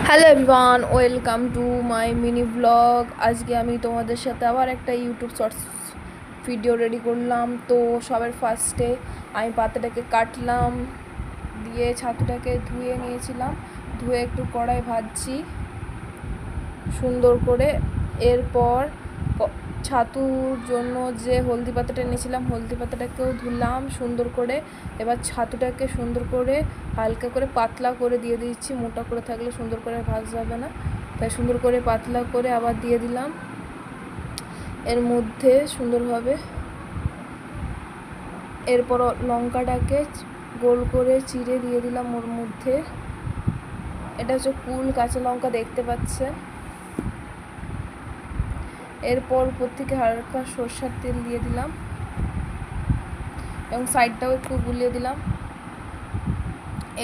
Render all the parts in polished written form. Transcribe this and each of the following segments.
Hello everyone, welcome to my mini blog. আজকে আমি তোমাদের সাথে আবার একটা ইউটিউব শর্টস ভিডিও রেডি করলাম। তো সবার ফার্স্টে আমি পাতাটাকে কাটলাম, দিয়ে ছাতুটাকে ধুয়ে নিয়েছিলাম, ধুয়ে একটু কড়াই ভাজছি সুন্দর করে। এরপর ছাতুর জন্য যে হলদি পাতাটা নিয়েছিলাম, হলদি পাতাটাকেও ধুলাম সুন্দর করে। এবার ছাতুটাকে সুন্দর করে হালকা করে পাতলা করে দিয়ে দিচ্ছি, মোটা করে থাকলে সুন্দর করে ভাজা যাবে না, তাই সুন্দর করে পাতলা করে আবার দিয়ে দিলাম এর মধ্যে সুন্দরভাবে। এরপর লঙ্কাটাকে গোল করে চিড়ে দিয়ে দিলাম ওর মধ্যে। এটা হচ্ছে কুল কাঁচা লঙ্কা, দেখতে পাচ্ছেন। এরপর উপর থেকে হালকা সরষের তেল দিয়ে দিলাম এবং সাইডটাও একটু গুলিয়ে দিলাম।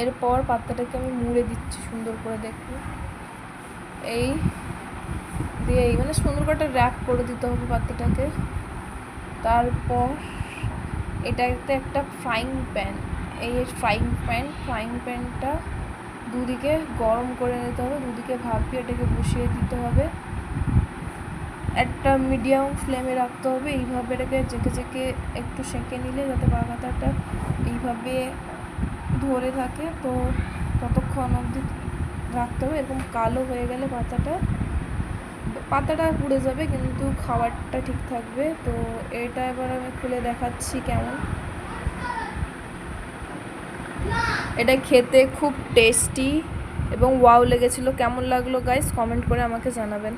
এরপর পাতাটাকে আমি মুড়ে দিচ্ছি সুন্দর করে, দেখুন এই দিয়ে মানে সুন্দর করে একটা র্যাপ করে দিতে হবে পাতাটাকে। তারপর এটা একটা ফ্রাইং প্যান, এই ফ্রাইং প্যানটা দুদিকে গরম করে নিতে হবে, দুদিকে ভাপিয়ে এটাকে বসিয়ে দিতে হবে। একটা মিডিয়াম ফ্লেমে রাখতে হবে। এইভাবে এটাকে জেকে একটু সেঁকে নিলে যাতে পাতাটা এইভাবে ধরে থাকে, তো ততক্ষণ অবধি রাখতে হবে। এরকম কালো হয়ে গেলে পাতাটা পুড়ে যাবে কিন্তু খাবারটা ঠিক থাকবে। তো এটা এবার আমি খুলে দেখাচ্ছি কেমন। এটা খেতে খুব টেস্টি এবং ওয়াও লেগেছিলো। কেমন লাগলো গাইস কমেন্ট করে আমাকে জানাবেন।